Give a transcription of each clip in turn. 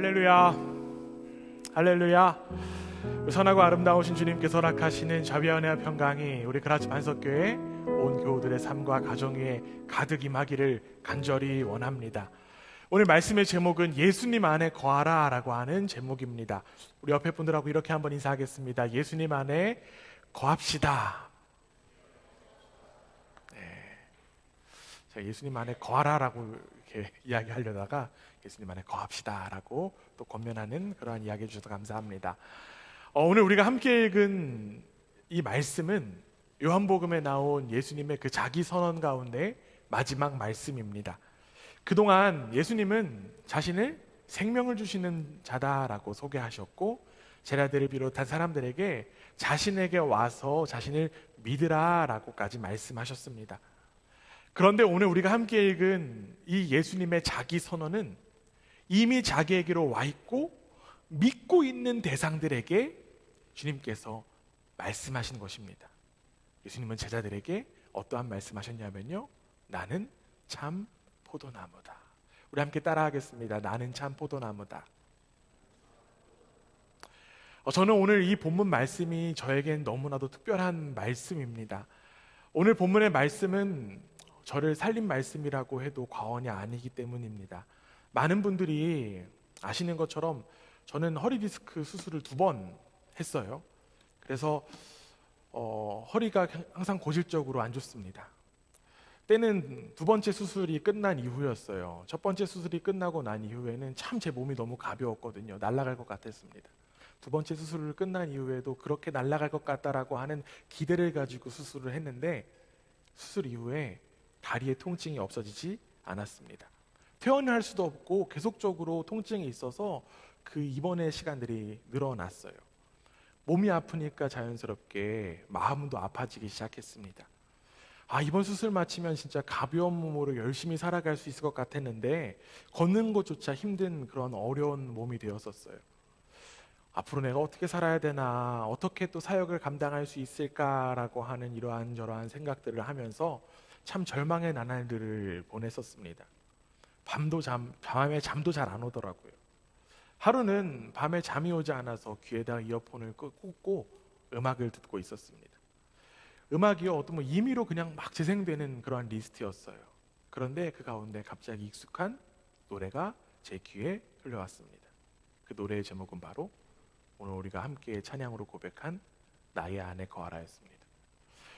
할렐루야, 할렐루야. 선하고 아름다우신 주님께서 허락하시는 자비와 은혜와 평강이 우리 그라치 반석교회 온 교우들의 삶과 가정 위에 가득 임하기를 간절히 원합니다. 오늘 말씀의 제목은 예수님 안에 거하라 라고 하는 제목입니다. 우리 옆에 분들하고 이렇게 한번 인사하겠습니다. 예수님 안에 거합시다. 제가 예수님 안에 거하라 라고 이렇게 이야기하려다가 예수님 안에 거합시다 라고 또 권면하는 그러한 이야기 해주셔서 감사합니다. 오늘 우리가 함께 읽은 이 말씀은 요한복음에 나온 예수님의 그 자기 선언 가운데 마지막 말씀입니다. 그동안 예수님은 자신을 생명을 주시는 자다라고 소개하셨고, 제자들을 비롯한 사람들에게 자신에게 와서 자신을 믿으라 라고까지 말씀하셨습니다. 그런데 오늘 우리가 함께 읽은 이 예수님의 자기 선언은 이미 자기에게로 와 있고 믿고 있는 대상들에게 주님께서 말씀하신 것입니다. 예수님은 제자들에게 어떠한 말씀하셨냐면요, 나는 참 포도나무다. 우리 함께 따라하겠습니다. 나는 참 포도나무다. 저는 오늘 이 본문 말씀이 저에겐 너무나도 특별한 말씀입니다. 오늘 본문의 말씀은 저를 살린 말씀이라고 해도 과언이 아니기 때문입니다. 많은 분들이 아시는 것처럼 저는 허리 디스크 수술을 2번 했어요. 그래서 허리가 항상 고질적으로 안 좋습니다. 때는 2번째 수술이 끝난 이후였어요. 첫 번째 수술이 끝나고 난 이후에는 참 제 몸이 너무 가벼웠거든요. 날아갈 것 같았습니다. 2번째 수술을 끝난 이후에도 그렇게 날아갈 것 같다라고 하는 기대를 가지고 수술을 했는데, 수술 이후에 다리의 통증이 없어지지 않았습니다. 퇴원을 할 수도 없고 계속적으로 통증이 있어서 그 입원의 시간들이 늘어났어요. 몸이 아프니까 자연스럽게 마음도 아파지기 시작했습니다. 이번 수술 마치면 진짜 가벼운 몸으로 열심히 살아갈 수 있을 것 같았는데 걷는 것조차 힘든 그런 어려운 몸이 되었었어요. 앞으로 내가 어떻게 살아야 되나, 어떻게 또 사역을 감당할 수 있을까라고 하는 이러한 저러한 생각들을 하면서 참 절망의 나날들을 보냈었습니다. 밤에 잠도 잘 안 오더라고요. 하루는 밤에 잠이 오지 않아서 귀에다 이어폰을 꽂고 음악을 듣고 있었습니다. 음악이요, 어떤 임의로 그냥 막 재생되는 그런 리스트였어요. 그런데 그 가운데 갑자기 익숙한 노래가 제 귀에 흘러왔습니다. 그 노래의 제목은 바로 오늘 우리가 함께 찬양으로 고백한 나의 안에 거하라였습니다.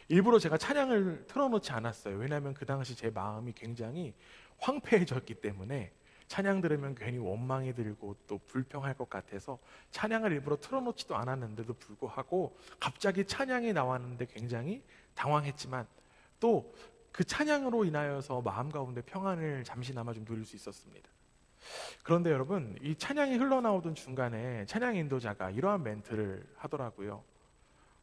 일부러 제가 찬양을 틀어놓지 않았어요. 왜냐하면 그 당시 제 마음이 굉장히 황폐해졌기 때문에 찬양 들으면 괜히 원망이 들고 또 불평할 것 같아서 찬양을 일부러 틀어놓지도 않았는데도 불구하고 갑자기 찬양이 나왔는데 굉장히 당황했지만 또 그 찬양으로 인하여서 마음 가운데 평안을 잠시나마 좀 누릴 수 있었습니다. 그런데 여러분, 이 찬양이 흘러나오던 중간에 찬양 인도자가 이러한 멘트를 하더라고요.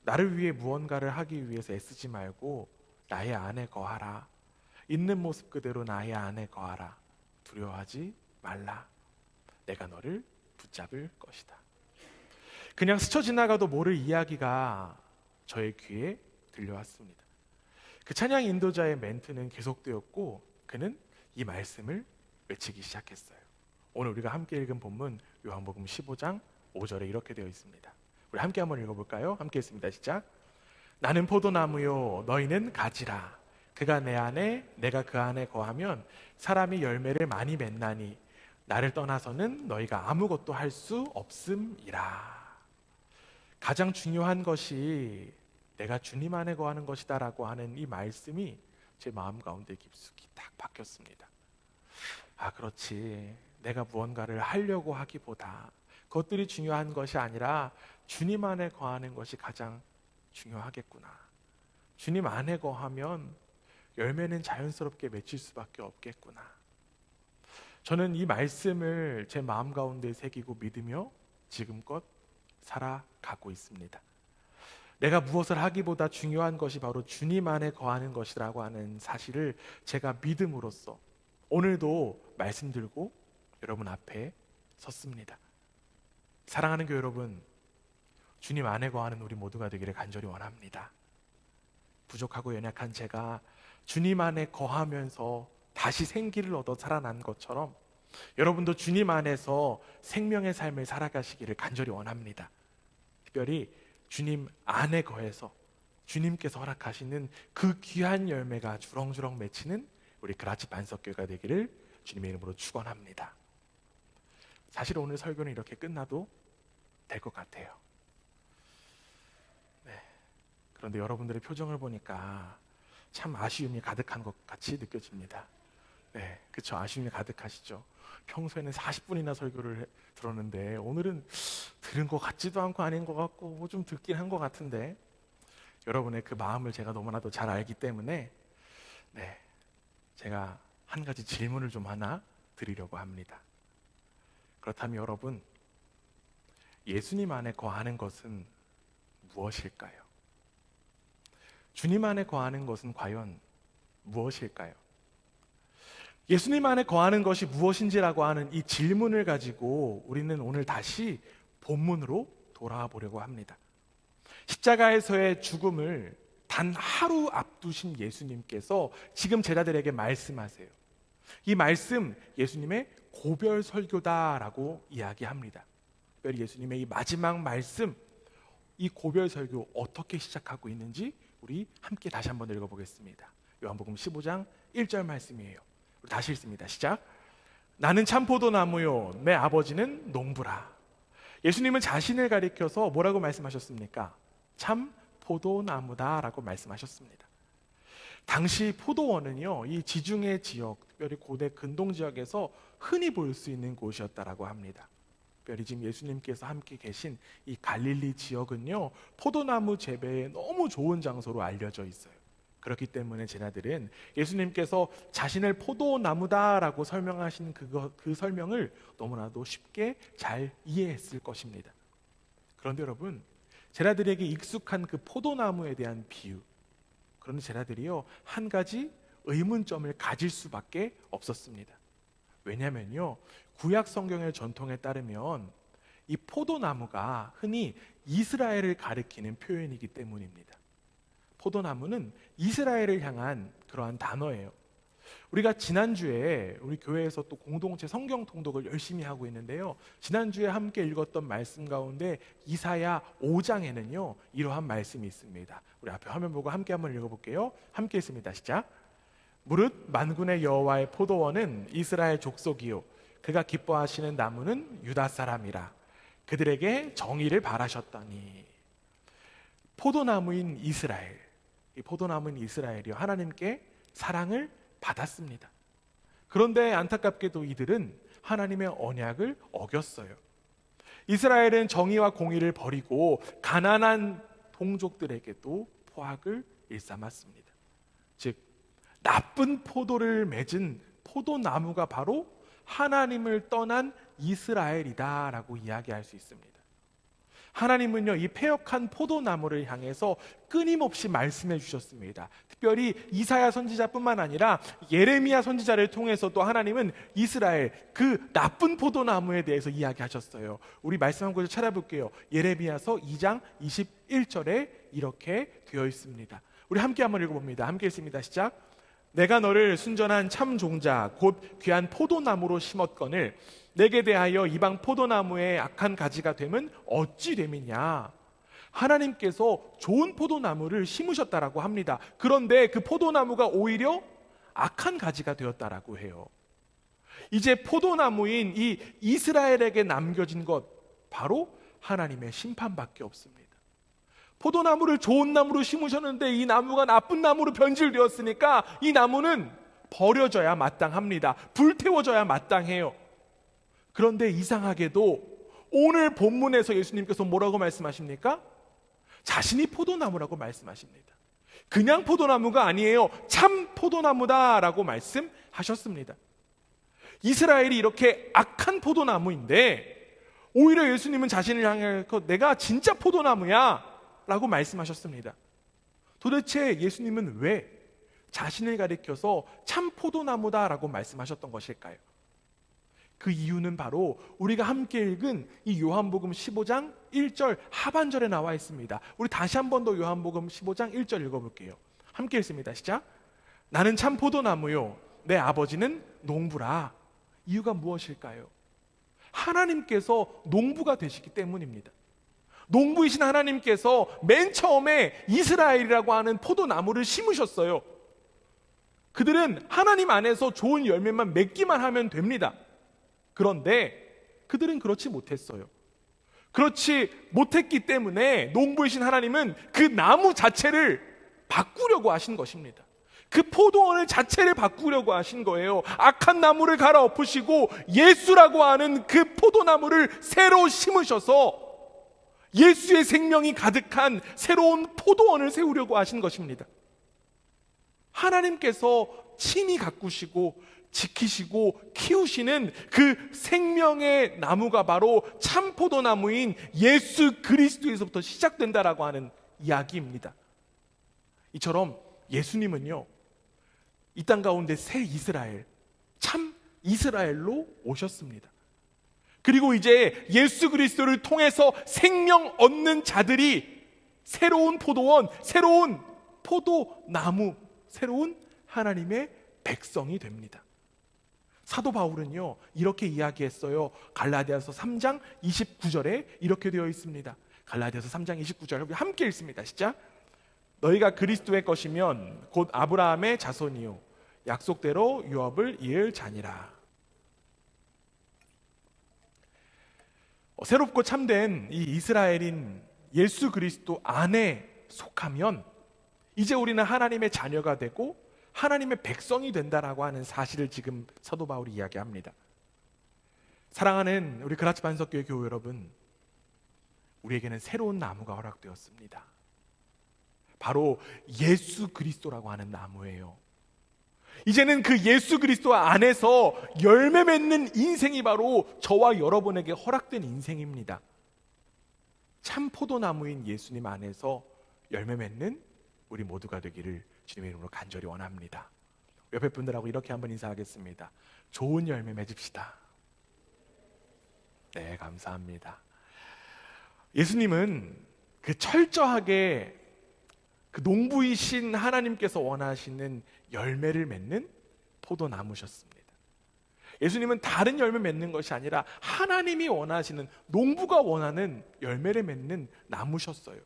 나를 위해 무언가를 하기 위해서 애쓰지 말고 나의 안에 거하라. 있는 모습 그대로 나의 안에 거하라. 두려워하지 말라. 내가 너를 붙잡을 것이다. 그냥 스쳐 지나가도 모를 이야기가 저의 귀에 들려왔습니다. 그 찬양 인도자의 멘트는 계속되었고 그는 이 말씀을 외치기 시작했어요. 오늘 우리가 함께 읽은 본문 요한복음 15장 5절에 이렇게 되어 있습니다. 우리 함께 한번 읽어볼까요? 함께 읽습니다. 시작. 나는 포도나무요 너희는 가지라. 그가 내 안에 내가 그 안에 거하면 사람이 열매를 많이 맺나니 나를 떠나서는 너희가 아무것도 할 수 없음이라. 가장 중요한 것이 내가 주님 안에 거하는 것이다 라고 하는 이 말씀이 제 마음 가운데 깊숙이 딱 박혔습니다. 그렇지, 내가 무언가를 하려고 하기보다 그것들이 중요한 것이 아니라 주님 안에 거하는 것이 가장 중요하겠구나. 주님 안에 거하면 열매는 자연스럽게 맺힐 수밖에 없겠구나. 저는 이 말씀을 제 마음 가운데 새기고 믿으며 지금껏 살아가고 있습니다. 내가 무엇을 하기보다 중요한 것이 바로 주님 안에 거하는 것이라고 하는 사실을 제가 믿음으로써 오늘도 말씀 들고 여러분 앞에 섰습니다. 사랑하는 교회 여러분, 주님 안에 거하는 우리 모두가 되기를 간절히 원합니다. 부족하고 연약한 제가 주님 안에 거하면서 다시 생기를 얻어 살아난 것처럼 여러분도 주님 안에서 생명의 삶을 살아가시기를 간절히 원합니다. 특별히 주님 안에 거해서 주님께서 허락하시는 그 귀한 열매가 주렁주렁 맺히는 우리 그라치 반석교회가 되기를 주님의 이름으로 축원합니다. 사실 오늘 설교는 이렇게 끝나도 될 것 같아요. 네. 그런데 여러분들의 표정을 보니까 참 아쉬움이 가득한 것 같이 느껴집니다. 네, 그렇죠. 아쉬움이 가득하시죠. 평소에는 40분이나 설교를 들었는데 오늘은 들은 것 같지도 않고 아닌 것 같고 뭐 좀 듣긴 한 것 같은데, 여러분의 그 마음을 제가 너무나도 잘 알기 때문에 제가 한 가지 질문을 좀 하나 드리려고 합니다. 그렇다면 여러분, 예수님 안에 거하는 것은 무엇일까요? 주님 안에 거하는 것은 과연 무엇일까요? 예수님 안에 거하는 것이 무엇인지라고 하는 이 질문을 가지고 우리는 오늘 다시 본문으로 돌아와 보려고 합니다. 십자가에서의 죽음을 단 하루 앞두신 예수님께서 지금 제자들에게 말씀하세요. 이 말씀, 예수님의 고별 설교다라고 이야기합니다. 특별히 예수님의 이 마지막 말씀, 이 고별 설교 어떻게 시작하고 있는지 우리 함께 다시 한번 읽어보겠습니다. 요한복음 15장 1절 말씀이에요. 우리 다시 읽습니다. 시작. 나는 참 포도나무요, 내 아버지는 농부라. 예수님은 자신을 가리켜서 뭐라고 말씀하셨습니까? 참 포도나무다라고 말씀하셨습니다. 당시 포도원은요, 이 지중해 지역, 특별히 고대 근동 지역에서 흔히 볼 수 있는 곳이었다라고 합니다. 특별히 지금 예수님께서 함께 계신 이 갈릴리 지역은요, 포도나무 재배에 너무 좋은 장소로 알려져 있어요. 그렇기 때문에 제자들은 예수님께서 자신을 포도나무다라고 설명하신 그 설명을 너무나도 쉽게 잘 이해했을 것입니다. 그런데 여러분, 제자들에게 익숙한 그 포도나무에 대한 비유, 그런데 제자들이요, 한 가지 의문점을 가질 수밖에 없었습니다. 왜냐하면요, 구약 성경의 전통에 따르면 이 포도나무가 흔히 이스라엘을 가리키는 표현이기 때문입니다. 포도나무는 이스라엘을 향한 그러한 단어예요. 우리가 지난주에 우리 교회에서 또 공동체 성경 통독을 열심히 하고 있는데요, 지난주에 함께 읽었던 말씀 가운데 이사야 5장에는요 이러한 말씀이 있습니다. 우리 앞에 화면 보고 함께 한번 읽어볼게요. 함께 읽습니다. 시작. 무릇 만군의 여호와의 포도원은 이스라엘 족속이요, 그가 기뻐하시는 나무는 유다 사람이라. 그들에게 정의를 바라셨더니. 포도나무인 이스라엘, 이 포도나무인 이스라엘이요, 하나님께 사랑을 받았습니다. 그런데 안타깝게도 이들은 하나님의 언약을 어겼어요. 이스라엘은 정의와 공의를 버리고 가난한 동족들에게도 포악을 일삼았습니다. 즉, 나쁜 포도를 맺은 포도나무가 바로 하나님을 떠난 이스라엘이다라고 이야기할 수 있습니다. 하나님은요, 이 패역한 포도나무를 향해서 끊임없이 말씀해 주셨습니다. 특별히 이사야 선지자뿐만 아니라 예레미야 선지자를 통해서도 하나님은 이스라엘, 그 나쁜 포도나무에 대해서 이야기하셨어요. 우리 말씀 한 구절 찾아볼게요. 예레미야서 2장 21절에 이렇게 되어 있습니다. 우리 함께 한번 읽어봅니다. 함께 읽습니다. 시작. 내가 너를 순전한 참 종자 곧 귀한 포도나무로 심었거늘 내게 대하여 이방 포도나무의 악한 가지가 되면 어찌 됨이냐. 하나님께서 좋은 포도나무를 심으셨다라고 합니다. 그런데 그 포도나무가 오히려 악한 가지가 되었다라고 해요. 이제 포도나무인 이 이스라엘에게 남겨진 것, 바로 하나님의 심판밖에 없습니다. 포도나무를 좋은 나무로 심으셨는데 이 나무가 나쁜 나무로 변질되었으니까 이 나무는 버려져야 마땅합니다. 불태워져야 마땅해요. 그런데 이상하게도 오늘 본문에서 예수님께서 뭐라고 말씀하십니까? 자신이 포도나무라고 말씀하십니다. 그냥 포도나무가 아니에요. 참 포도나무다라고 말씀하셨습니다. 이스라엘이 이렇게 악한 포도나무인데 오히려 예수님은 자신을 향해서 내가 진짜 포도나무야 라고 말씀하셨습니다. 도대체 예수님은 왜 자신을 가리켜서 참 포도나무다라고 말씀하셨던 것일까요? 그 이유는 바로 우리가 함께 읽은 이 요한복음 15장 1절 하반절에 나와 있습니다. 우리 다시 한 번 더 요한복음 15장 1절 읽어볼게요. 함께 읽습니다. 시작. 나는 참 포도나무요, 내 아버지는 농부라. 이유가 무엇일까요? 하나님께서 농부가 되시기 때문입니다. 농부이신 하나님께서 맨 처음에 이스라엘이라고 하는 포도나무를 심으셨어요. 그들은 하나님 안에서 좋은 열매만 맺기만 하면 됩니다. 그런데 그들은 그렇지 못했어요. 그렇지 못했기 때문에 농부이신 하나님은 그 나무 자체를 바꾸려고 하신 것입니다. 그 포도원을 자체를 바꾸려고 하신 거예요. 악한 나무를 갈아 엎으시고 예수라고 하는 그 포도나무를 새로 심으셔서 예수의 생명이 가득한 새로운 포도원을 세우려고 하신 것입니다. 하나님께서 친히 가꾸시고 지키시고 키우시는 그 생명의 나무가 바로 참 포도나무인 예수 그리스도에서부터 시작된다라고 하는 이야기입니다. 이처럼 예수님은요, 이 땅 가운데 새 이스라엘, 참 이스라엘로 오셨습니다. 그리고 이제 예수 그리스도를 통해서 생명 얻는 자들이 새로운 포도원, 새로운 포도나무, 새로운 하나님의 백성이 됩니다. 사도 바울은요, 이렇게 이야기했어요. 갈라디아서 3장 29절에 이렇게 되어 있습니다. 갈라디아서 3장 29절 함께 읽습니다. 시작. 너희가 그리스도의 것이면 곧 아브라함의 자손이요 약속대로 유업을 이을 자니라. 새롭고 참된 이 이스라엘인 예수 그리스도 안에 속하면 이제 우리는 하나님의 자녀가 되고 하나님의 백성이 된다라고 하는 사실을 지금 사도 바울이 이야기합니다. 사랑하는 우리 그라치 반석교회 교회 여러분, 우리에게는 새로운 나무가 허락되었습니다. 바로 예수 그리스도라고 하는 나무예요. 이제는 그 예수 그리스도 안에서 열매 맺는 인생이 바로 저와 여러분에게 허락된 인생입니다. 참 포도나무인 예수님 안에서 열매 맺는 우리 모두가 되기를 주님의 이름으로 간절히 원합니다. 옆에 분들하고 이렇게 한번 인사하겠습니다. 좋은 열매 맺읍시다. 네, 감사합니다. 예수님은 그 철저하게 그 농부이신 하나님께서 원하시는 열매를 맺는 포도나무셨습니다. 예수님은 다른 열매 맺는 것이 아니라 하나님이 원하시는, 농부가 원하는 열매를 맺는 나무셨어요.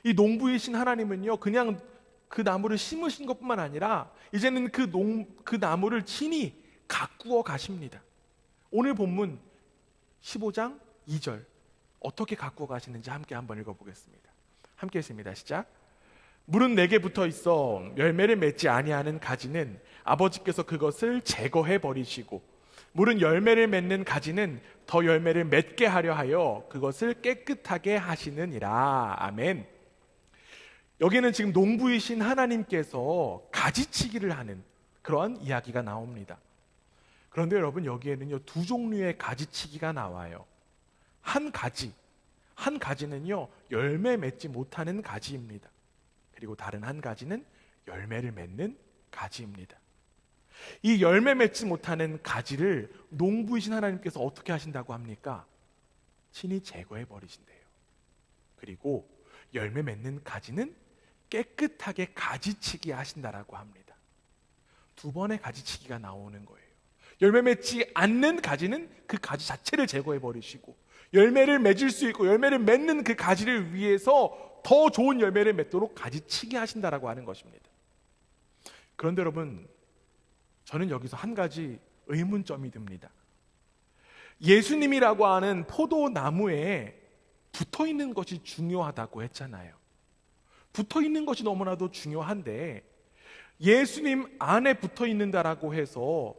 이 농부이신 하나님은요, 그냥 그 나무를 심으신 것뿐만 아니라 이제는 그 나무를 친히 가꾸어 가십니다. 오늘 본문 15장 2절 어떻게 가꾸어 가시는지 함께 한번 읽어보겠습니다. 함께 읽습니다. 시작. 물은 내게 붙어 있어 열매를 맺지 아니하는 가지는 아버지께서 그것을 제거해 버리시고, 물은 열매를 맺는 가지는 더 열매를 맺게 하려 하여 그것을 깨끗하게 하시느니라. 아멘. 여기는 지금 농부이신 하나님께서 가지치기를 하는 그러한 이야기가 나옵니다. 그런데 여러분, 여기에는요, 두 종류의 가지치기가 나와요. 한 가지는요 열매 맺지 못하는 가지입니다. 그리고 다른 한 가지는 열매를 맺는 가지입니다. 이 열매 맺지 못하는 가지를 농부이신 하나님께서 어떻게 하신다고 합니까? 친히 제거해 버리신대요. 그리고 열매 맺는 가지는 깨끗하게 가지치기 하신다라고 합니다. 두 번의 가지치기가 나오는 거예요. 열매 맺지 않는 가지는 그 가지 자체를 제거해 버리시고, 열매를 맺을 수 있고 열매를 맺는 그 가지를 위해서 더 좋은 열매를 맺도록 가지치기 하신다라고 하는 것입니다. 그런데 여러분, 저는 여기서 한 가지 의문점이 듭니다. 예수님이라고 하는 포도나무에 붙어 있는 것이 중요하다고 했잖아요. 붙어 있는 것이 너무나도 중요한데 예수님 안에 붙어 있는다라고 해서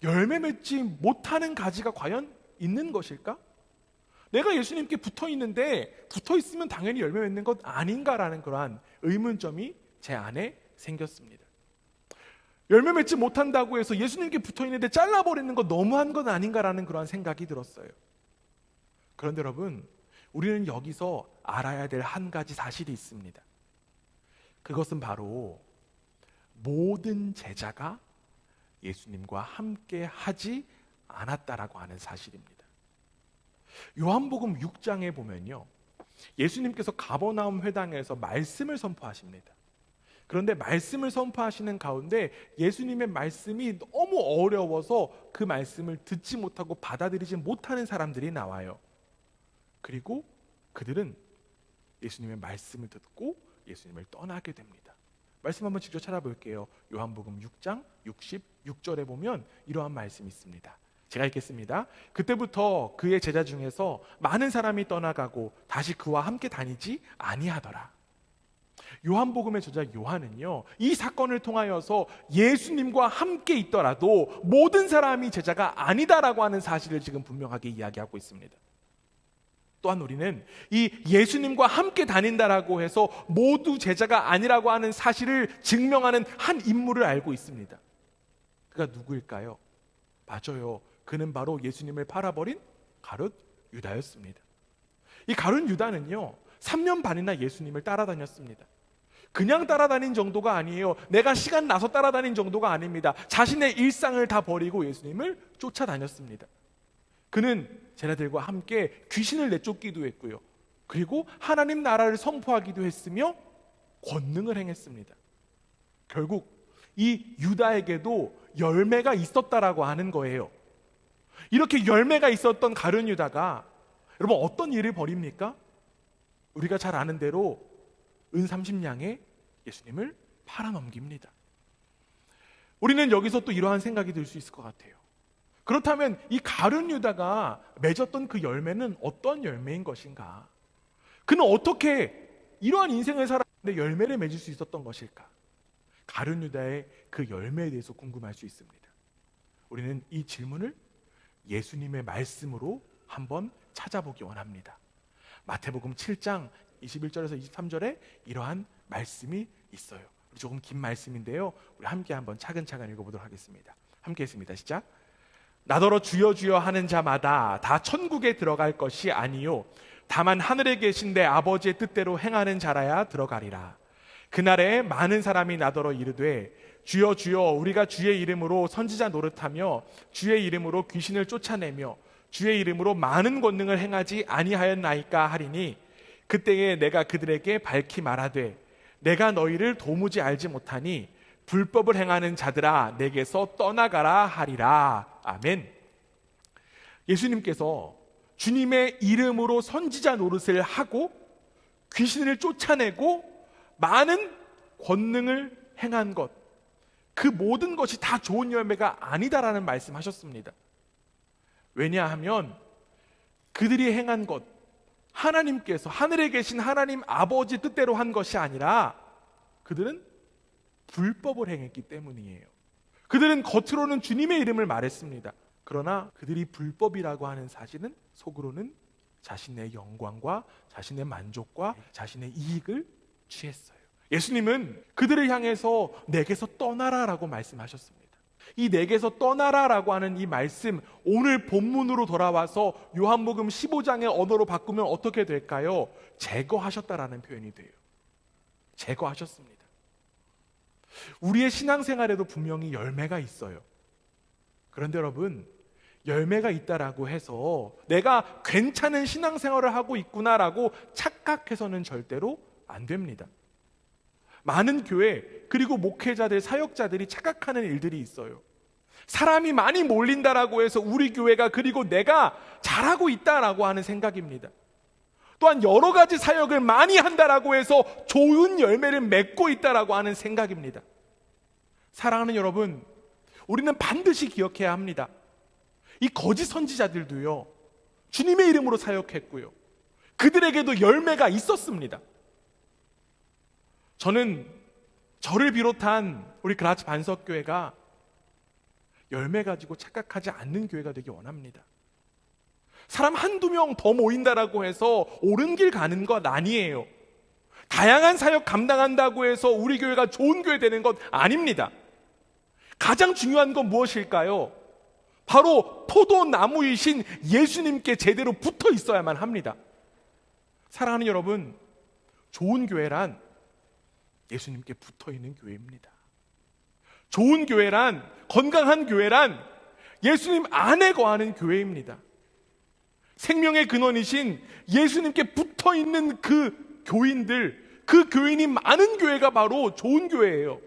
열매 맺지 못하는 가지가 과연 있는 것일까? 내가 예수님께 붙어 있는데 붙어 있으면 당연히 열매 맺는 것 아닌가라는 그러한 의문점이 제 안에 생겼습니다. 열매 맺지 못한다고 해서 예수님께 붙어 있는데 잘라버리는 것 너무한 것 아닌가라는 그러한 생각이 들었어요. 그런데 여러분, 우리는 여기서 알아야 될 한 가지 사실이 있습니다. 그것은 바로 모든 제자가 예수님과 함께 하지 않았다라고 하는 사실입니다. 요한복음 6장에 보면요, 예수님께서 가버나움 회당에서 말씀을 선포하십니다. 그런데 말씀을 선포하시는 가운데 예수님의 말씀이 너무 어려워서 그 말씀을 듣지 못하고 받아들이지 못하는 사람들이 나와요. 그리고 그들은 예수님의 말씀을 듣고 예수님을 떠나게 됩니다. 말씀 한번 직접 찾아볼게요. 요한복음 6장 66절에 보면 이러한 말씀이 있습니다. 제가 읽겠습니다. 그때부터 그의 제자 중에서 많은 사람이 떠나가고 다시 그와 함께 다니지 아니하더라. 요한복음의 저자 요한은요, 이 사건을 통하여서 예수님과 함께 있더라도 모든 사람이 제자가 아니다라고 하는 사실을 지금 분명하게 이야기하고 있습니다. 또한 우리는 이 예수님과 함께 다닌다라고 해서 모두 제자가 아니라고 하는 사실을 증명하는 한 인물을 알고 있습니다. 그가 누구일까요? 맞아요. 그는 바로 예수님을 팔아버린 가룟 유다였습니다. 이 가룟 유다는요, 3년 반이나 예수님을 따라다녔습니다. 그냥 따라다닌 정도가 아니에요. 내가 시간 나서 따라다닌 정도가 아닙니다. 자신의 일상을 다 버리고 예수님을 쫓아다녔습니다. 그는 제자들과 함께 귀신을 내쫓기도 했고요. 그리고 하나님 나라를 선포하기도 했으며 권능을 행했습니다. 결국 이 유다에게도 열매가 있었다라고 하는 거예요. 이렇게 열매가 있었던 가룟 유다가 여러분 어떤 일을 벌입니까? 우리가 잘 아는 대로 은 30냥에 예수님을 팔아넘깁니다. 우리는 여기서 또 이러한 생각이 들 수 있을 것 같아요. 그렇다면 이 가룟 유다가 맺었던 그 열매는 어떤 열매인 것인가? 그는 어떻게 이러한 인생을 살았는데 열매를 맺을 수 있었던 것일까? 가룟 유다의 그 열매에 대해서 궁금할 수 있습니다. 우리는 이 질문을 예수님의 말씀으로 한번 찾아보기 원합니다. 마태복음 7장 21절에서 23절에 이러한 말씀이 있어요. 조금 긴 말씀인데요, 우리 함께 한번 차근차근 읽어보도록 하겠습니다. 함께 했습니다. 시작. 나더러 주여 주여 하는 자마다 다 천국에 들어갈 것이 아니요 다만 하늘에 계신 내 아버지의 뜻대로 행하는 자라야 들어가리라. 그날에 많은 사람이 나더러 이르되 주여 주여 우리가 주의 이름으로 선지자 노릇하며 주의 이름으로 귀신을 쫓아내며 주의 이름으로 많은 권능을 행하지 아니하였나이까 하리니 그때에 내가 그들에게 밝히 말하되 내가 너희를 도무지 알지 못하니 불법을 행하는 자들아 내게서 떠나가라 하리라. 아멘. 예수님께서 주님의 이름으로 선지자 노릇을 하고 귀신을 쫓아내고 많은 권능을 행한 것, 그 모든 것이 다 좋은 열매가 아니다라는 말씀하셨습니다. 왜냐하면 그들이 행한 것, 하나님께서 하늘에 계신 하나님 아버지 뜻대로 한 것이 아니라 그들은 불법을 행했기 때문이에요. 그들은 겉으로는 주님의 이름을 말했습니다. 그러나 그들이 불법이라고 하는 사실은 속으로는 자신의 영광과 자신의 만족과 자신의 이익을 취했어요. 예수님은 그들을 향해서 내게서 떠나라라고 말씀하셨습니다. 이 내게서 떠나라라고 하는 이 말씀, 오늘 본문으로 돌아와서 요한복음 15장의 언어로 바꾸면 어떻게 될까요? 제거하셨다라는 표현이 돼요. 제거하셨습니다. 우리의 신앙생활에도 분명히 열매가 있어요. 그런데 여러분, 열매가 있다라고 해서 내가 괜찮은 신앙생활을 하고 있구나라고 착각해서는 절대로 안 됩니다. 많은 교회 그리고 목회자들, 사역자들이 착각하는 일들이 있어요. 사람이 많이 몰린다라고 해서 우리 교회가 그리고 내가 잘하고 있다라고 하는 생각입니다. 또한 여러 가지 사역을 많이 한다라고 해서 좋은 열매를 맺고 있다라고 하는 생각입니다. 사랑하는 여러분, 우리는 반드시 기억해야 합니다. 이 거짓 선지자들도요, 주님의 이름으로 사역했고요, 그들에게도 열매가 있었습니다. 저는 저를 비롯한 우리 그라치 반석교회가 열매 가지고 착각하지 않는 교회가 되기 원합니다. 사람 한두 명 더 모인다라고 해서 옳은 길 가는 것 아니에요. 다양한 사역 감당한다고 해서 우리 교회가 좋은 교회 되는 것 아닙니다. 가장 중요한 건 무엇일까요? 바로 포도나무이신 예수님께 제대로 붙어 있어야만 합니다. 사랑하는 여러분, 좋은 교회란 예수님께 붙어 있는 교회입니다. 좋은 교회란, 건강한 교회란 예수님 안에 거하는 교회입니다. 생명의 근원이신 예수님께 붙어 있는 그 교인들, 그 교인이 많은 교회가 바로 좋은 교회예요.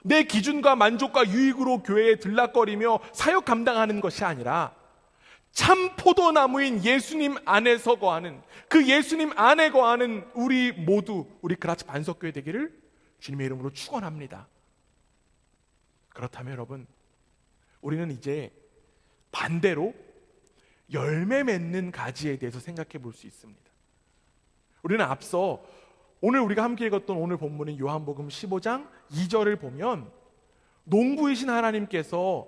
내 기준과 만족과 유익으로 교회에 들락거리며 사역 감당하는 것이 아니라 참 포도나무인 예수님 안에서 거하는, 그 예수님 안에 거하는 우리 모두, 우리 그라치 반석교회 되기를 주님의 이름으로 축원합니다. 그렇다면 여러분, 우리는 이제 반대로 열매 맺는 가지에 대해서 생각해 볼 수 있습니다. 우리는 앞서 오늘 우리가 함께 읽었던 오늘 본문인 요한복음 15장 2절을 보면 농부이신 하나님께서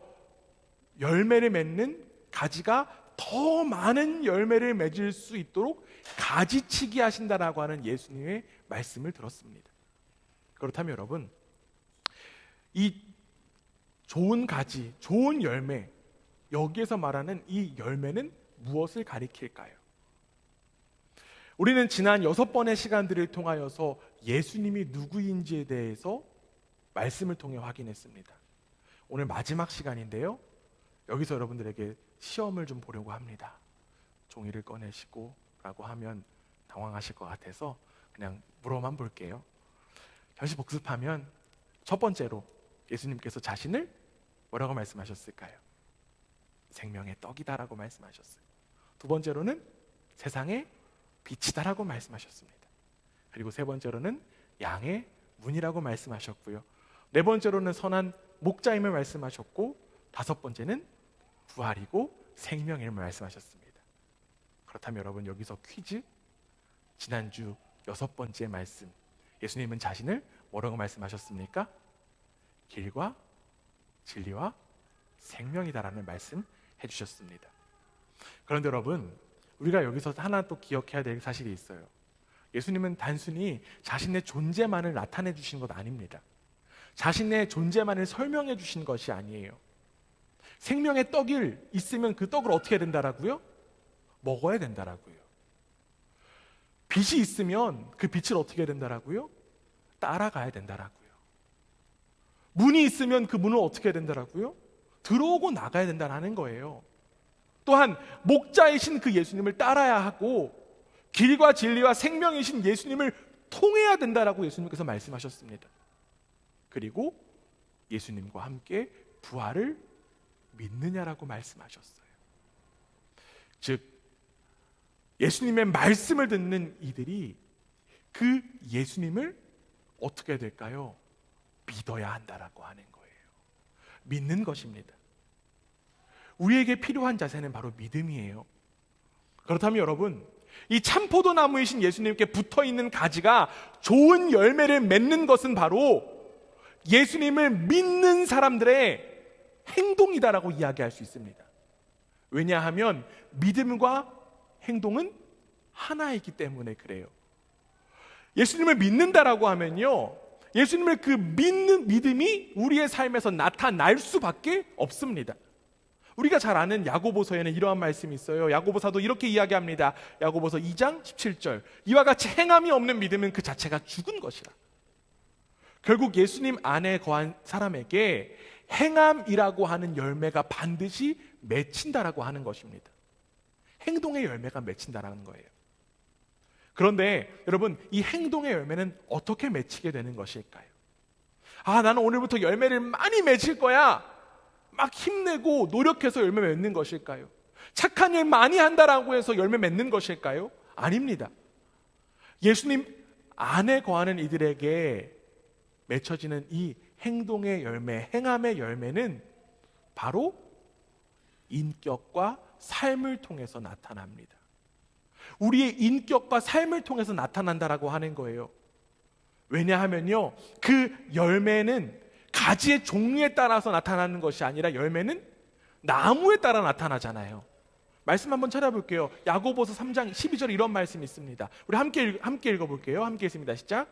열매를 맺는 가지가 더 많은 열매를 맺을 수 있도록 가지치기 하신다라고 하는 예수님의 말씀을 들었습니다. 그렇다면 여러분, 이 좋은 가지, 좋은 열매, 여기에서 말하는 이 열매는 무엇을 가리킬까요? 우리는 지난 6번의 시간들을 통하여서 예수님이 누구인지에 대해서 말씀을 통해 확인했습니다. 오늘 마지막 시간인데요, 여기서 여러분들에게 시험을 좀 보려고 합니다. 종이를 꺼내시고 라고 하면 당황하실 것 같아서 그냥 물어만 볼게요. 잠시 복습하면 첫 번째로 예수님께서 자신을 뭐라고 말씀하셨을까요? 생명의 떡이다라고 말씀하셨어요. 두 번째로는 세상의 빛이다라고 말씀하셨습니다. 그리고 세 번째로는 양의 문이라고 말씀하셨고요. 네 번째로는 선한 목자임을 말씀하셨고, 다섯 번째는 부활이고 생명임을 말씀하셨습니다. 그렇다면 여러분, 여기서 퀴즈. 지난주 6번째 말씀, 예수님은 자신을 뭐라고 말씀하셨습니까? 길과 진리와 생명이다라는 말씀 해주셨습니다. 그런데 여러분, 우리가 여기서 하나 또 기억해야 될 사실이 있어요. 예수님은 단순히 자신의 존재만을 나타내 주신 것 아닙니다. 자신의 존재만을 설명해 주신 것이 아니에요. 생명의 떡이 있으면 그 떡을 어떻게 해야 된다라고요? 먹어야 된다라고요. 빛이 있으면 그 빛을 어떻게 해야 된다라고요? 따라가야 된다라고요. 문이 있으면 그 문을 어떻게 해야 된다라고요? 들어오고 나가야 된다는 거예요. 또한 목자이신 그 예수님을 따라야 하고 길과 진리와 생명이신 예수님을 통해야 된다라고 예수님께서 말씀하셨습니다. 그리고 예수님과 함께 부활을 믿느냐라고 말씀하셨어요. 즉, 예수님의 말씀을 듣는 이들이 그 예수님을 어떻게 해야 될까요? 믿어야 한다라고 하는 거예요. 믿는 것입니다. 우리에게 필요한 자세는 바로 믿음이에요. 그렇다면 여러분, 이 참포도나무이신 예수님께 붙어있는 가지가 좋은 열매를 맺는 것은 바로 예수님을 믿는 사람들의 행동이다라고 이야기할 수 있습니다. 왜냐하면 믿음과 행동은 하나이기 때문에 그래요. 예수님을 믿는다라고 하면요, 예수님을 그 믿는 믿음이 우리의 삶에서 나타날 수밖에 없습니다. 우리가 잘 아는 야고보서에는 이러한 말씀이 있어요. 야고보사도 이렇게 이야기합니다. 야고보서 2장 17절, 이와 같이 행함이 없는 믿음은 그 자체가 죽은 것이라. 결국 예수님 안에 거한 사람에게 행함이라고 하는 열매가 반드시 맺힌다라고 하는 것입니다. 행동의 열매가 맺힌다라는 거예요. 그런데 여러분, 이 행동의 열매는 어떻게 맺히게 되는 것일까요? 나는 오늘부터 열매를 많이 맺을 거야, 막 힘내고 노력해서 열매 맺는 것일까요? 착한 일 많이 한다라고 해서 열매 맺는 것일까요? 아닙니다. 예수님 안에 거하는 이들에게 맺혀지는 이 행동의 열매, 행함의 열매는 바로 인격과 삶을 통해서 나타납니다. 우리의 인격과 삶을 통해서 나타난다라고 하는 거예요. 왜냐하면요, 그 열매는 가지의 종류에 따라서 나타나는 것이 아니라 열매는 나무에 따라 나타나잖아요. 말씀 한번 찾아볼게요. 야고보서 3장 12절에 이런 말씀이 있습니다. 우리 함께 읽어볼게요. 함께 있습니다. 시작.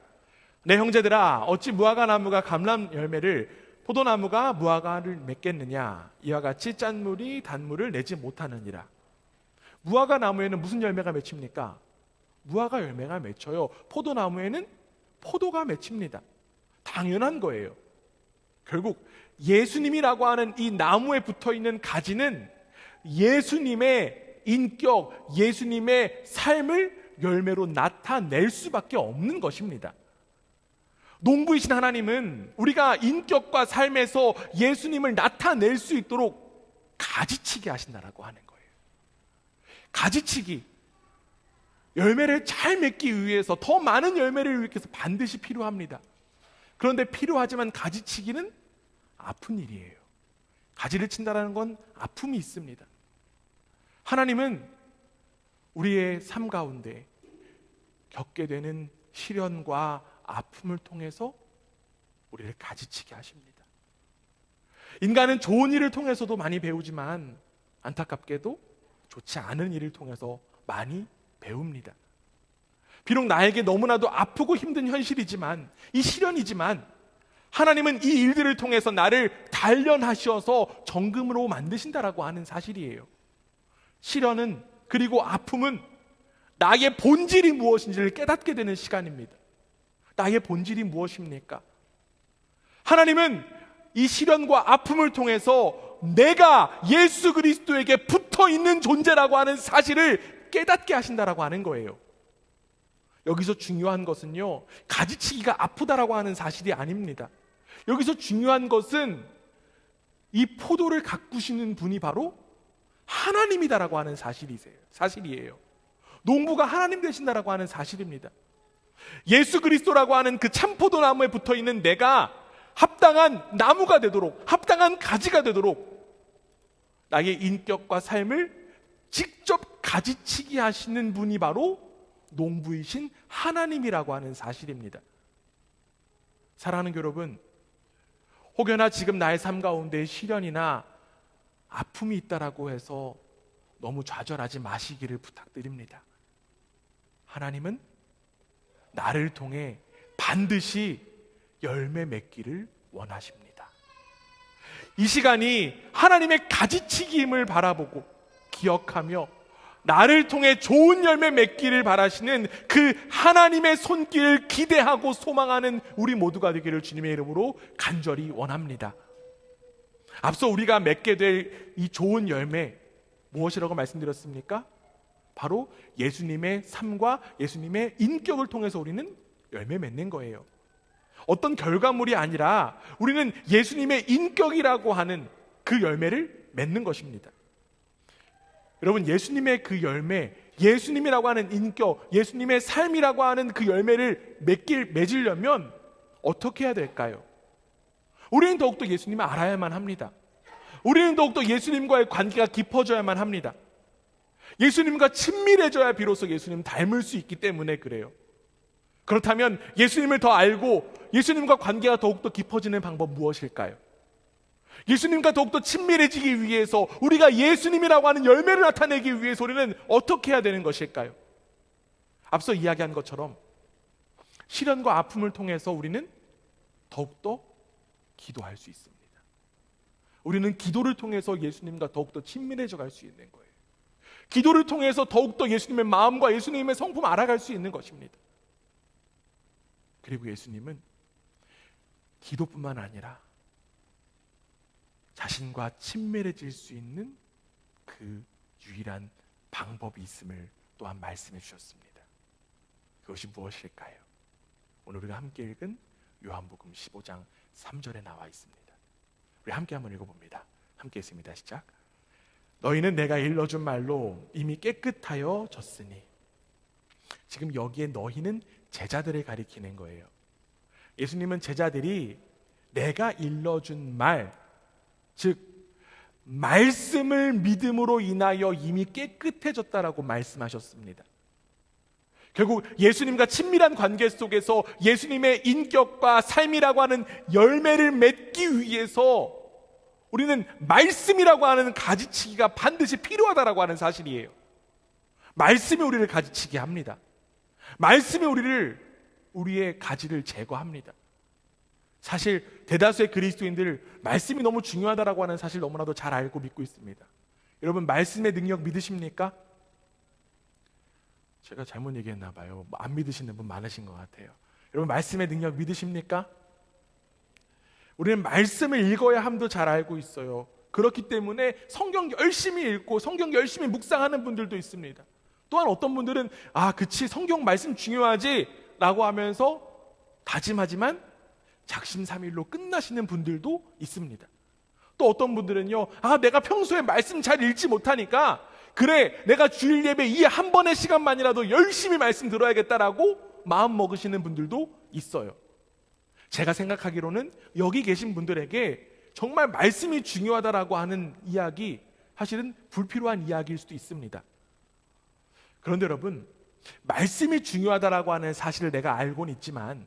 내 형제들아, 어찌 무화과 나무가 감람 열매를, 포도나무가 무화과를 맺겠느냐? 이와 같이 짠물이 단물을 내지 못하느니라. 무화과 나무에는 무슨 열매가 맺힙니까? 무화과 열매가 맺혀요. 포도나무에는 포도가 맺힙니다. 당연한 거예요. 결국 예수님이라고 하는 이 나무에 붙어있는 가지는 예수님의 인격, 예수님의 삶을 열매로 나타낼 수밖에 없는 것입니다. 농부이신 하나님은 우리가 인격과 삶에서 예수님을 나타낼 수 있도록 가지치기 하신다라고 하는 거예요. 가지치기, 열매를 잘 맺기 위해서, 더 많은 열매를 위해서 반드시 필요합니다. 그런데 필요하지만 가지치기는 아픈 일이에요. 가지를 친다라는 건 아픔이 있습니다. 하나님은 우리의 삶 가운데 겪게 되는 시련과 아픔을 통해서 우리를 가지치게 하십니다. 인간은 좋은 일을 통해서도 많이 배우지만 안타깝게도 좋지 않은 일을 통해서 많이 배웁니다. 비록 나에게 너무나도 아프고 힘든 현실이지만, 이 시련이지만, 하나님은 이 일들을 통해서 나를 단련하셔서 정금으로 만드신다라고 하는 사실이에요. 시련은, 그리고 아픔은 나의 본질이 무엇인지를 깨닫게 되는 시간입니다. 나의 본질이 무엇입니까? 하나님은 이 시련과 아픔을 통해서 내가 예수 그리스도에게 붙어 있는 존재라고 하는 사실을 깨닫게 하신다라고 하는 거예요. 여기서 중요한 것은요, 가지치기가 아프다라고 하는 사실이 아닙니다. 여기서 중요한 것은 이 포도를 가꾸시는 분이 바로 하나님이다라고 하는 사실이에요. 농부가 하나님 되신다라고 하는 사실입니다. 예수 그리스도라고 하는 그 참포도나무에 붙어 있는 내가 합당한 나무가 되도록, 합당한 가지가 되도록 나의 인격과 삶을 직접 가지치기 하시는 분이 바로 농부이신 하나님이라고 하는 사실입니다. 사랑하는 여러분, 혹여나 지금 나의 삶 가운데 시련이나 아픔이 있다라고 해서 너무 좌절하지 마시기를 부탁드립니다. 하나님은 나를 통해 반드시 열매 맺기를 원하십니다. 이 시간이 하나님의 가지치기임을 바라보고 기억하며 나를 통해 좋은 열매 맺기를 바라시는 그 하나님의 손길을 기대하고 소망하는 우리 모두가 되기를 주님의 이름으로 간절히 원합니다. 앞서 우리가 맺게 될 이 좋은 열매, 무엇이라고 말씀드렸습니까? 바로 예수님의 삶과 예수님의 인격을 통해서 우리는 열매 맺는 거예요. 어떤 결과물이 아니라 우리는 예수님의 인격이라고 하는 그 열매를 맺는 것입니다. 여러분, 예수님의 그 열매, 예수님이라고 하는 인격, 예수님의 삶이라고 하는 그 열매를 맺으려면 어떻게 해야 될까요? 우리는 더욱더 예수님을 알아야만 합니다. 우리는 더욱더 예수님과의 관계가 깊어져야만 합니다. 예수님과 친밀해져야 비로소 예수님 닮을 수 있기 때문에 그래요. 그렇다면 예수님을 더 알고 예수님과 관계가 더욱더 깊어지는 방법 무엇일까요? 예수님과 더욱더 친밀해지기 위해서, 우리가 예수님이라고 하는 열매를 나타내기 위해서 우리는 어떻게 해야 되는 것일까요? 앞서 이야기한 것처럼 시련과 아픔을 통해서 우리는 더욱더 기도할 수 있습니다. 우리는 기도를 통해서 예수님과 더욱더 친밀해져 갈 수 있는 거예요. 기도를 통해서 더욱더 예수님의 마음과 예수님의 성품 알아갈 수 있는 것입니다. 그리고 예수님은 기도뿐만 아니라 자신과 친밀해질 수 있는 그 유일한 방법이 있음을 또한 말씀해 주셨습니다. 그것이 무엇일까요? 오늘 우리가 함께 읽은 요한복음 15장 3절에 나와 있습니다. 우리 함께 한번 읽어봅니다. 함께 읽습니다. 시작. 너희는 내가 일러준 말로 이미 깨끗하여 졌으니. 지금 여기에 너희는 제자들을 가리키는 거예요. 예수님은 제자들이 내가 일러준 말, 즉 말씀을 믿음으로 인하여 이미 깨끗해졌다라고 말씀하셨습니다. 결국 예수님과 친밀한 관계 속에서 예수님의 인격과 삶이라고 하는 열매를 맺기 위해서 우리는 말씀이라고 하는 가지치기가 반드시 필요하다라고 하는 사실이에요. 말씀이 우리를 가지치게 합니다. 말씀이 우리의 가지를 제거합니다. 사실 대다수의 그리스도인들 말씀이 너무 중요하다라고 하는 사실 너무나도 잘 알고 믿고 있습니다. 여러분, 말씀의 능력 믿으십니까? 제가 잘못 얘기했나 봐요. 안 믿으시는 분 많으신 것 같아요. 여러분, 말씀의 능력 믿으십니까? 우리는 말씀을 읽어야 함도 잘 알고 있어요. 그렇기 때문에 성경 열심히 읽고 성경 열심히 묵상하는 분들도 있습니다. 또한 어떤 분들은 그치, 성경 말씀 중요하지 라고 하면서 다짐하지만 작심삼일로 끝나시는 분들도 있습니다. 또 어떤 분들은요, 내가 평소에 말씀 잘 읽지 못하니까 그래, 내가 주일 예배 이 한 번의 시간만이라도 열심히 말씀 들어야겠다라고 마음 먹으시는 분들도 있어요. 제가 생각하기로는 여기 계신 분들에게 정말 말씀이 중요하다라고 하는 이야기, 사실은 불필요한 이야기일 수도 있습니다. 그런데 여러분, 말씀이 중요하다라고 하는 사실을 내가 알고는 있지만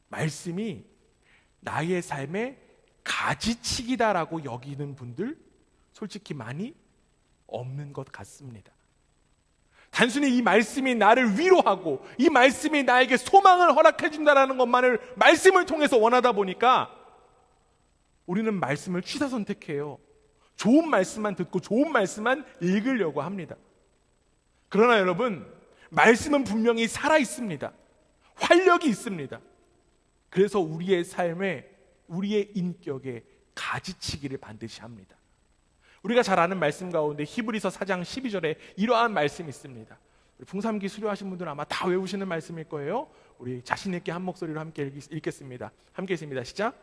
말씀이 나의 삶의 가지치기다라고 여기는 분들 솔직히 많이 없는 것 같습니다. 단순히 이 말씀이 나를 위로하고 이 말씀이 나에게 소망을 허락해 준다라는 것만을 말씀을 통해서 원하다 보니까 우리는 말씀을 취사 선택해요. 좋은 말씀만 듣고 좋은 말씀만 읽으려고 합니다. 그러나 여러분, 말씀은 분명히 살아 있습니다. 활력이 있습니다. 그래서 우리의 삶에, 우리의 인격에 가지치기를 반드시 합니다. 우리가 잘 아는 말씀 가운데 히브리서 4장 12절에 이러한 말씀이 있습니다. 풍삼기 수료하신 분들은 아마 다 외우시는 말씀일 거예요. 우리 자신 있게 한 목소리로 함께 읽겠습니다. 함께 읽습니다. 시작.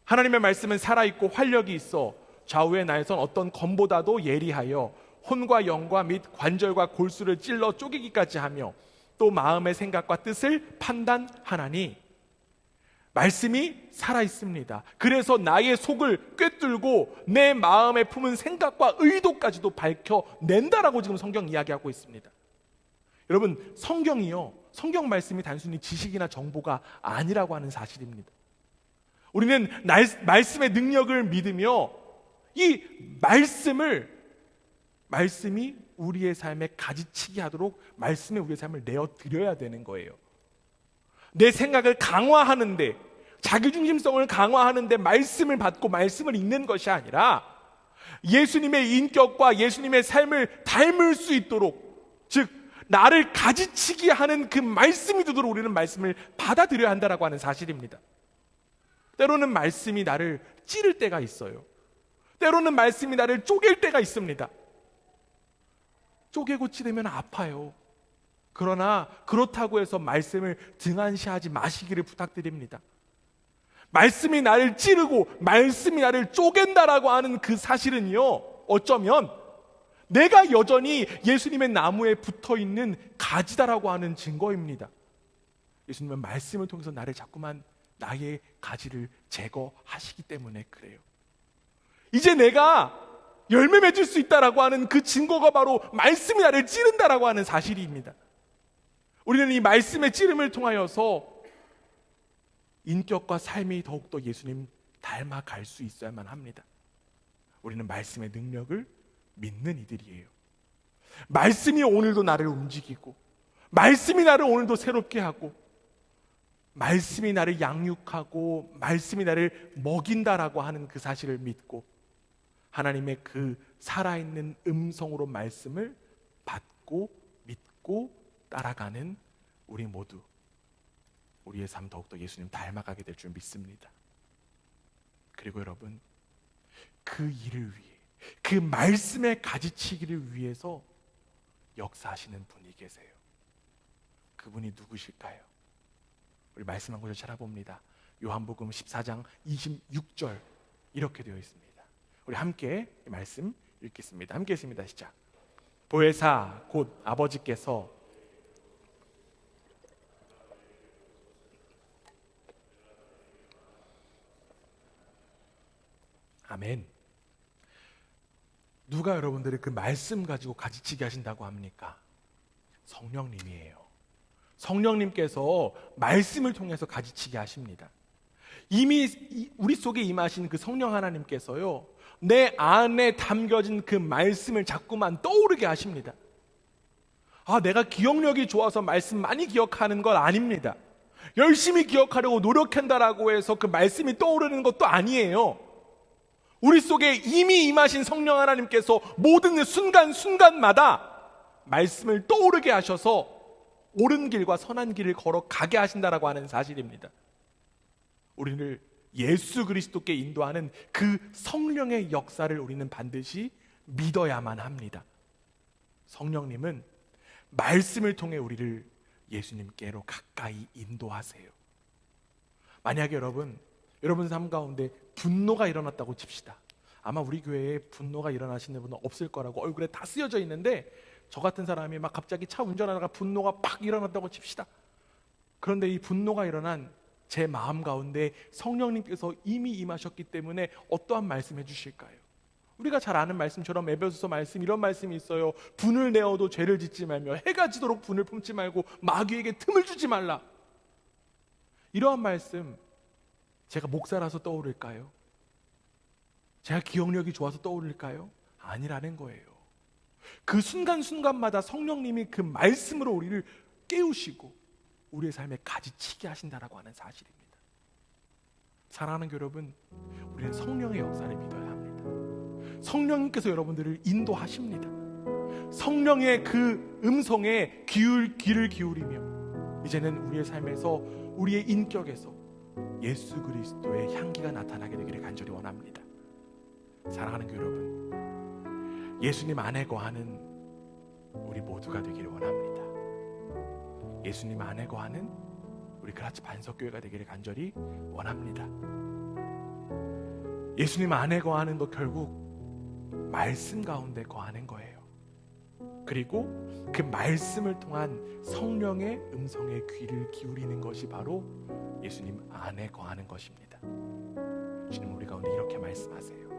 하나님의 말씀은 살아있고 활력이 있어 좌우의 날선 어떤 검보다도 예리하여 혼과 영과 및 관절과 골수를 찔러 쪼개기까지 하며 또 마음의 생각과 뜻을 판단하나니. 말씀이 살아있습니다. 그래서 나의 속을 꿰뚫고 내 마음에 품은 생각과 의도까지도 밝혀낸다라고 지금 성경 이야기하고 있습니다. 여러분, 성경이요, 성경 말씀이 단순히 지식이나 정보가 아니라고 하는 사실입니다. 우리는 말씀의 능력을 믿으며 이 말씀이 우리의 삶에 가지치기 하도록 말씀에 우리의 삶을 내어드려야 되는 거예요. 내 생각을 강화하는데, 자기중심성을 강화하는데 말씀을 받고 말씀을 읽는 것이 아니라 예수님의 인격과 예수님의 삶을 닮을 수 있도록, 즉 나를 가지치기 하는 그 말씀이 되도록 우리는 말씀을 받아들여야 한다라고 하는 사실입니다. 때로는 말씀이 나를 찌를 때가 있어요. 때로는 말씀이 나를 쪼갤 때가 있습니다. 쪼개고 찌르면 아파요. 그러나 그렇다고 해서 말씀을 등한시하지 마시기를 부탁드립니다. 말씀이 나를 찌르고 말씀이 나를 쪼갠다라고 하는 그 사실은요, 어쩌면 내가 여전히 예수님의 나무에 붙어있는 가지다라고 하는 증거입니다. 예수님은 말씀을 통해서 나를 자꾸만 나의 가지를 제거하시기 때문에 그래요. 이제 내가 열매 맺을 수 있다라고 하는 그 증거가 바로 말씀이 나를 찌른다라고 하는 사실입니다. 우리는 이 말씀의 찌름을 통하여서 인격과 삶이 더욱더 예수님 닮아갈 수 있어야만 합니다. 우리는 말씀의 능력을 믿는 이들이에요. 말씀이 오늘도 나를 움직이고, 말씀이 나를 오늘도 새롭게 하고, 말씀이 나를 양육하고, 말씀이 나를 먹인다라고 하는 그 사실을 믿고 하나님의 그 살아있는 음성으로 말씀을 받고 믿고 따라가는 우리 모두, 우리의 삶 더욱더 예수님 닮아가게 될 줄 믿습니다. 그리고 여러분, 그 일을 위해, 그 말씀의 가지치기를 위해서 역사하시는 분이 계세요. 그분이 누구실까요? 우리 말씀 한 구절 찾아봅니다. 요한복음 14장 26절 이렇게 되어 있습니다. 우리 함께 이 말씀 읽겠습니다. 함께 읽습니다. 시작. 보혜사 곧 아버지께서 아멘. 누가 여러분들의 그 말씀 가지고 가지치기 하신다고 합니까? 성령님이에요. 성령님께서 말씀을 통해서 가지치기 하십니다. 이미 우리 속에 임하신 그 성령 하나님께서요, 내 안에 담겨진 그 말씀을 자꾸만 떠오르게 하십니다. 내가 기억력이 좋아서 말씀 많이 기억하는 건 아닙니다. 열심히 기억하려고 노력한다라고 해서 그 말씀이 떠오르는 것도 아니에요. 우리 속에 이미 임하신 성령 하나님께서 모든 순간순간마다 말씀을 떠오르게 하셔서 옳은 길과 선한 길을 걸어가게 하신다라고 하는 사실입니다. 우리를 예수 그리스도께 인도하는 그 성령의 역사를 우리는 반드시 믿어야만 합니다. 성령님은 말씀을 통해 우리를 예수님께로 가까이 인도하세요. 만약에 여러분 삶 가운데 분노가 일어났다고 칩시다. 아마 우리 교회에 분노가 일어나시는 분은 없을 거라고 얼굴에 다 쓰여져 있는데, 저 같은 사람이 막 갑자기 차 운전하다가 분노가 팍 일어났다고 칩시다. 그런데 이 분노가 일어난 제 마음 가운데 성령님께서 이미 임하셨기 때문에 어떠한 말씀 해주실까요? 우리가 잘 아는 말씀처럼 에베소서 말씀, 이런 말씀이 있어요. 분을 내어도 죄를 짓지 말며 해가 지도록 분을 품지 말고 마귀에게 틈을 주지 말라. 이러한 말씀 제가 목사라서 떠오를까요? 제가 기억력이 좋아서 떠오를까요? 아니라는 거예요. 그 순간순간마다 성령님이 그 말씀으로 우리를 깨우시고 우리의 삶에 가지치게 하신다라고 하는 사실입니다. 사랑하는 여러분, 우리는 성령의 역사를 믿어야 합니다. 성령님께서 여러분들을 인도하십니다. 성령의 그 음성에 귀를 기울이며 이제는 우리의 삶에서, 우리의 인격에서 예수 그리스도의 향기가 나타나게 되기를 간절히 원합니다. 사랑하는 여러분, 예수님 안에 거하는 우리 모두가 되기를 원합니다. 예수님 안에 거하는 우리 그라치 반석교회가 되기를 간절히 원합니다. 예수님 안에 거하는 것, 결국 말씀 가운데 거하는 거예요. 그리고 그 말씀을 통한 성령의 음성에 귀를 기울이는 것이 바로 예수님 안에 거하는 것입니다. 주님 우리 가운데 이렇게 말씀하세요.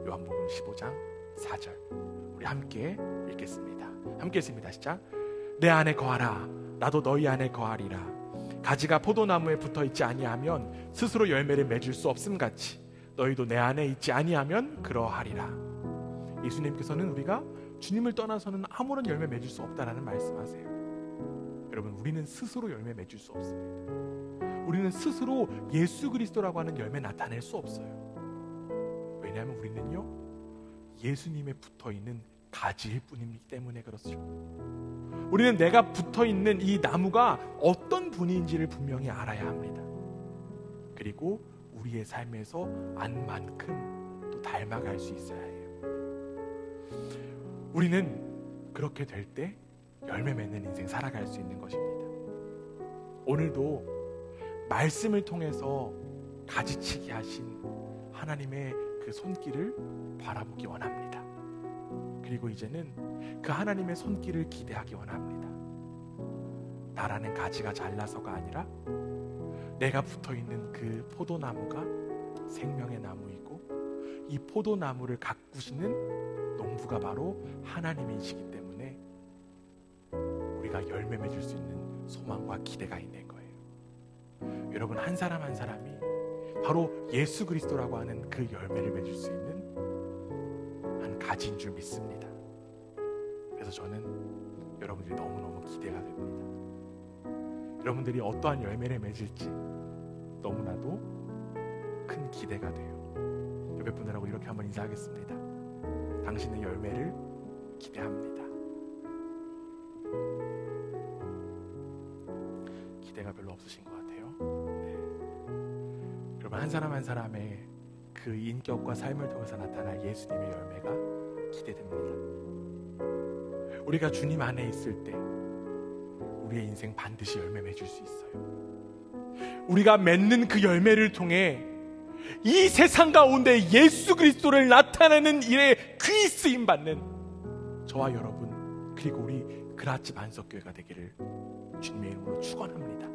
요한복음 15장 4절 우리 함께 읽겠습니다. 함께 읽습니다. 시작. 내 안에 거하라. 나도 너희 안에 거하리라. 가지가 포도나무에 붙어있지 아니하면 스스로 열매를 맺을 수 없음같이 너희도 내 안에 있지 아니하면 그러하리라. 예수님께서는 우리가 주님을 떠나서는 아무런 열매 맺을 수 없다라는 말씀하세요. 여러분, 우리는 스스로 열매 맺을 수 없습니다. 우리는 스스로 예수 그리스도라고 하는 열매 나타낼 수 없어요. 왜냐하면 우리는요, 예수님에 붙어있는 가지일 뿐이기 때문에 그렇죠. 우리는 내가 붙어있는 이 나무가 어떤 분인지를 분명히 알아야 합니다. 그리고 우리의 삶에서 안만큼 또 닮아갈 수 있어야 해요. 우리는 그렇게 될 때 열매 맺는 인생 살아갈 수 있는 것입니다. 오늘도 말씀을 통해서 가지치기 하신 하나님의 그 손길을 바라보기 원합니다. 그리고 이제는 그 하나님의 손길을 기대하기 원합니다. 나라는 가지가 잘나서가 아니라 내가 붙어있는 그 포도나무가 생명의 나무이고 이 포도나무를 가꾸시는 농부가 바로 하나님이시기 때문에 우리가 열매 맺을 수 있는 소망과 기대가 있는 거예요. 여러분, 한 사람 한 사람이 바로 예수 그리스도라고 하는 그 열매를 맺을 수 있는 한 가지인 줄 믿습니다. 그래서 저는 여러분들이 너무너무 기대가 됩니다. 여러분들이 어떠한 열매를 맺을지 너무나도 큰 기대가 돼요. 옆에 분들하고 이렇게 한번 인사하겠습니다. 당신의 열매를 기대합니다. 기대가 별로 없으신 것 같아요. 네. 여러분, 한 사람 한 사람의 그 인격과 삶을 통해서 나타날 예수님의 열매가 기대됩니다. 우리가 주님 안에 있을 때 우리의 인생 반드시 열매 맺을 수 있어요. 우리가 맺는 그 열매를 통해 이 세상 가운데 예수 그리스도를 나타내는 일에 귀 쓰임 받는 저와 여러분, 그리고 우리 그라치 반석교회가 되기를 주님의 이름으로 축원합니다.